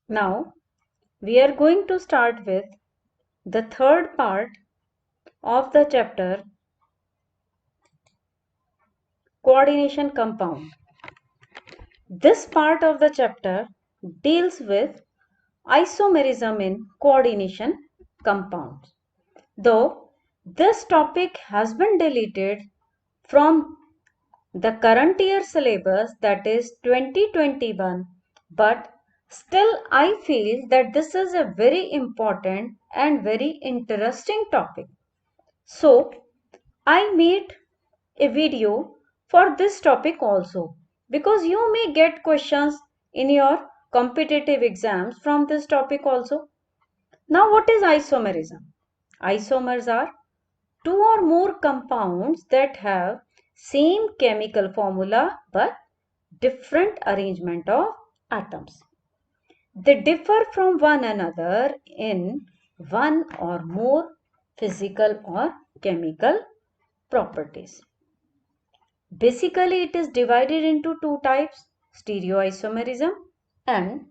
Now we are going to start with the third part of the chapter, coordination compound. This part of the chapter deals with isomerism in coordination compounds. Though this topic has been deleted from the current year syllabus, that is 2021, but still I feel that this is a very important and very interesting topic. So I made a video for this topic also, because you may get questions in your competitive exams from this topic also. Now what is isomerism? Isomers are two or more compounds that have same chemical formula but different arrangement of atoms. They differ from one another in one or more physical or chemical properties. Basically, it is divided into two types, stereoisomerism and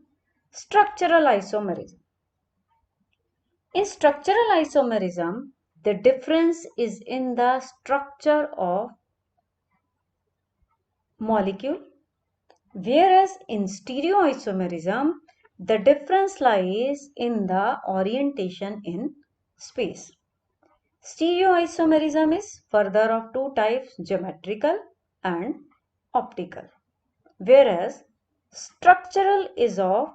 structural isomerism. In structural isomerism, the difference is in the structure of molecule, whereas in stereoisomerism, the difference lies in the orientation in space. Stereoisomerism is further of two types, geometrical and optical, whereas structural is of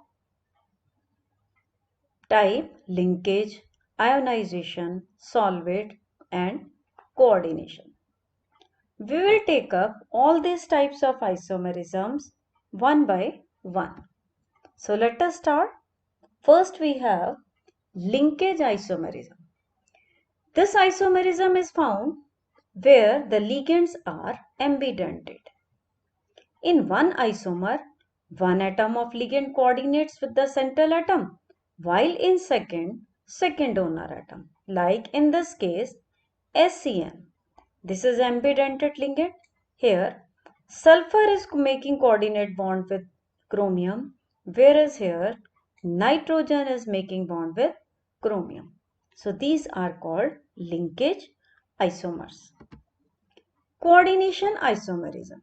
type linkage, ionization, solvate and coordination. We will take up all these types of isomerisms one by one. So let us start. First we have linkage isomerism. This isomerism is found where the ligands are ambidentate. In one isomer, one atom of ligand coordinates with the central atom, while in second donor atom. Like in this case, SCN. This is ambidentate ligand. Here, sulfur is making coordinate bond with chromium, whereas here, nitrogen is making bond with chromium. So these are called linkage isomers. Coordination isomerism.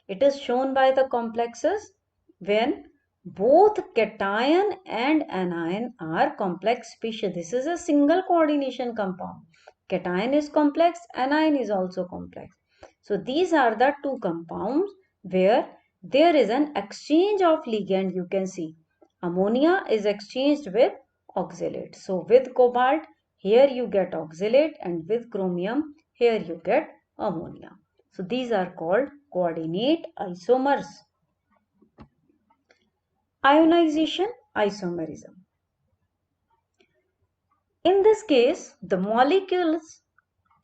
It is shown by the complexes when both cation and anion are complex species. This is a single coordination compound. Cation is complex, anion is also complex. So these are the two compounds where there is an exchange of ligand. You can see ammonia is exchanged with oxalate. So with cobalt, here you get oxalate, and with chromium, here you get ammonia. So these are called coordinate isomers. Ionization isomerism. In this case, the molecules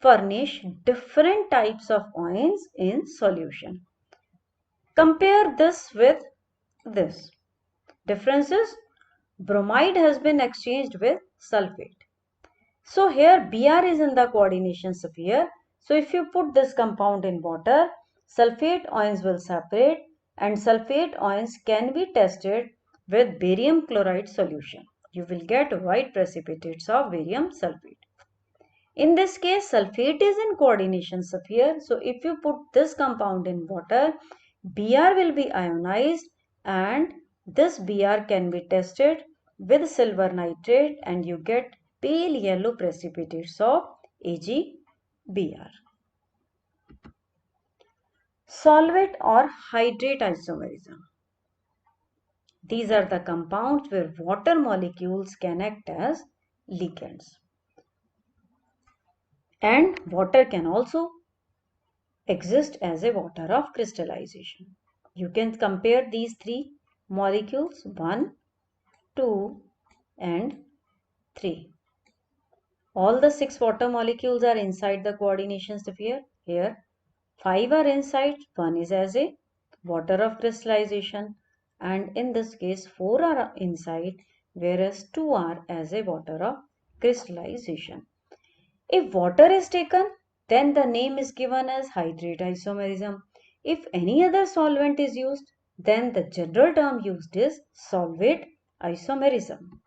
furnish different types of ions in solution. Compare this with this. Differences: bromide has been exchanged with sulfate. So here Br is in the coordination sphere. So if you put this compound in water, sulfate ions will separate, and sulfate ions can be tested with barium chloride solution. You will get white precipitates of barium sulfate. In this case, sulfate is in coordination sphere. So if you put this compound in water, Br will be ionized, and this Br can be tested with silver nitrate, and you get pale yellow precipitates of AgBr. Solvate or hydrate isomerism. These are the compounds where water molecules can act as ligands. And water can also exist as a water of crystallization. You can compare these three molecules, 1, 2 and 3. All the 6 water molecules are inside the coordination sphere. Here 5 are inside, 1 is as a water of crystallization, and in this case 4 are inside, whereas 2 are as a water of crystallization. If water is taken, then the name is given as hydrate isomerism. If any other solvent is used, then the general term used is solvate isomerism.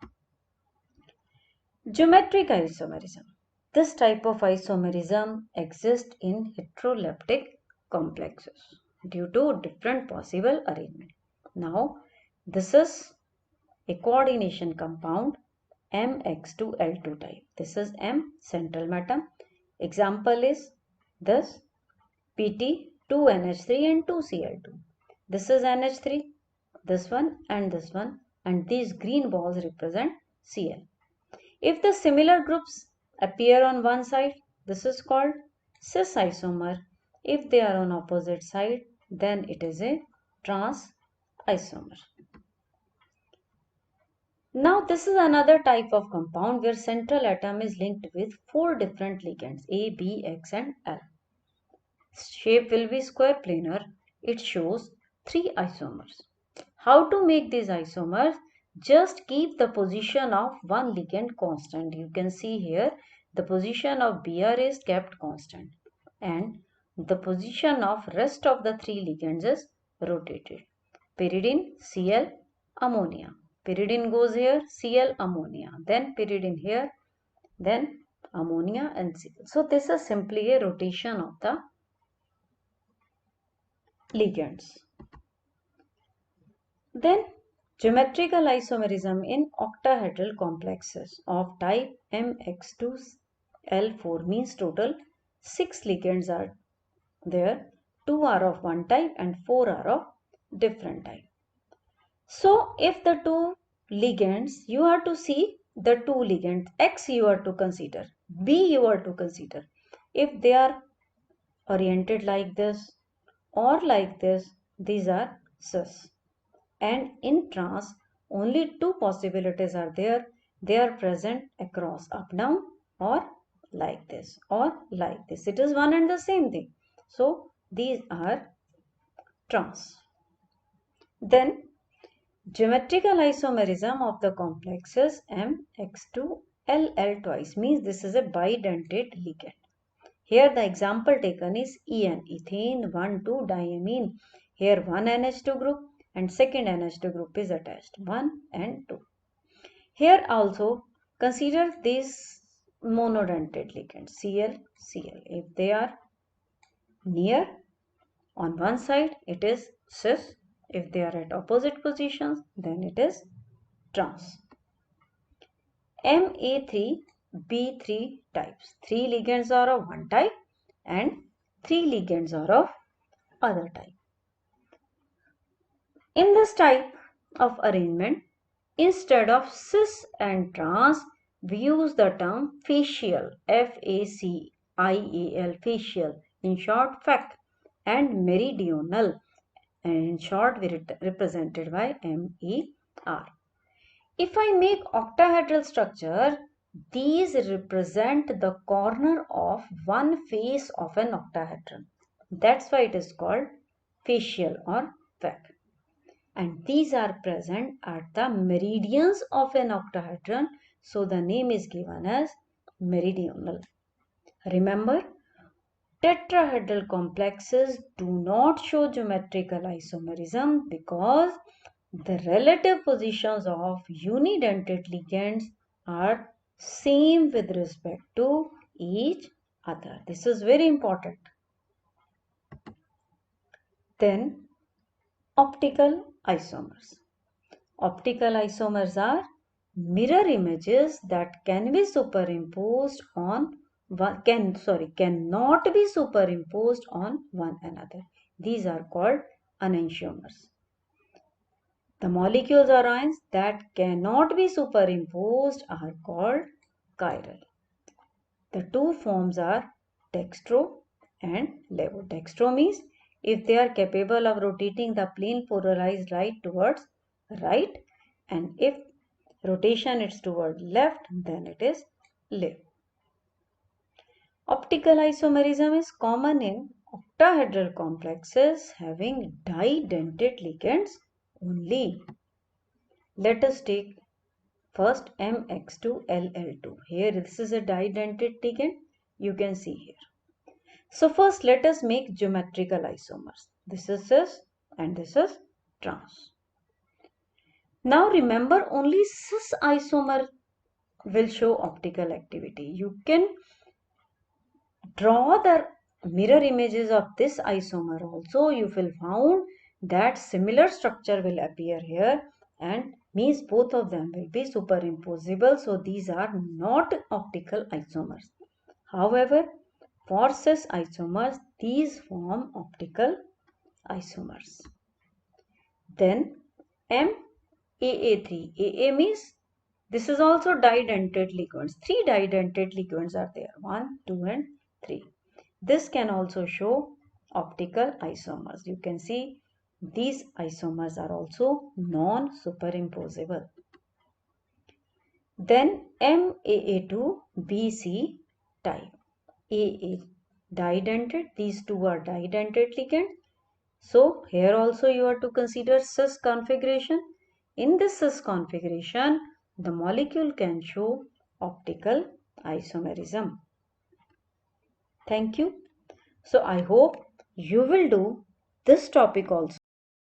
Geometric isomerism. This type of isomerism exists in heteroleptic complexes due to different possible arrangement. Now, this is a coordination compound MX2L2 type. This is M central atom. Example is this PT 2NH3 and 2Cl2. This is NH3, this one, and these green balls represent Cl. If the similar groups appear on one side, this is called cis isomer. If they are on opposite side, then it is a trans isomer. Now this is another type of compound where central atom is linked with 4 different ligands A, B, X and L. Shape will be square planar. It shows 3 isomers. How to make these isomers? Just keep the position of one ligand constant. You can see here the position of Br is kept constant and the position of rest of the 3 ligands is rotated. Pyridine, Cl, ammonia. Pyridine goes here, Cl, ammonia. Then pyridine here, then ammonia and Cl. So this is simply a rotation of the ligands. Then geometrical isomerism in octahedral complexes of type MX2L4 means total 6 ligands are there. 2 are of one type and 4 are of different type. So if the 2 ligands, you are to see the 2 ligands, X you are to consider, B you are to consider. If they are oriented like this or like this, these are cis. And in trans, only 2 possibilities are there. They are present across up down or like this or like this. It is one and the same thing. So these are trans. Then geometrical isomerism of the complexes MX2LL twice means this is a bidentate ligand. Here the example taken is EN, ethane 1,2-diamine. Here one NH2 group and second NH2 group is attached, 1 and 2. Here also consider these monodentate ligands, Cl, Cl. If they are near on one side, it is cis. If they are at opposite positions, then it is trans. Ma3B3 types. 3 ligands are of one type and 3 ligands are of other type. In this type of arrangement, instead of cis and trans, we use the term facial, F-A-C-I-A-L, facial, in short FAC, and meridional, and in short represented by M-E-R. If I make octahedral structure, these represent the corner of one face of an octahedron. That's why it is called facial or FAC. And these are present at the meridians of an octahedron. So the name is given as meridional. Remember, tetrahedral complexes do not show geometrical isomerism because the relative positions of unidentate ligands are same with respect to each other. This is very important. Then optical isomers. Optical isomers are mirror images that can be superimposed on cannot be superimposed on one another. These are called enantiomers. The molecules or ions that cannot be superimposed are called chiral. The two forms are dextro and levo. Dextro means if they are capable of rotating the plane polarized right towards right, and if rotation is toward left, then it is levo. Optical isomerism is common in octahedral complexes having didentate ligands only. Let us take first MX2LL2. Here this is a didentate ligand. You can see here. So first let us make geometrical isomers. This is cis and this is trans. Now remember, only cis isomer will show optical activity. You can draw the mirror images of this isomer also. You will found that similar structure will appear here, and means both of them will be superimposable. So these are not optical isomers. However, for cis isomers, these form optical isomers. Then MAA3. AA means this is also didentate ligands. 3 didentate ligands are there. 1, 2 and 3. This can also show optical isomers. You can see these isomers are also non-superimposable. Then MAA2 BC type. AA didentate. These two are didentate ligand. So here also you are to consider cis configuration. In this cis configuration, the molecule can show optical isomerism. Thank you. So I hope you will do this topic also.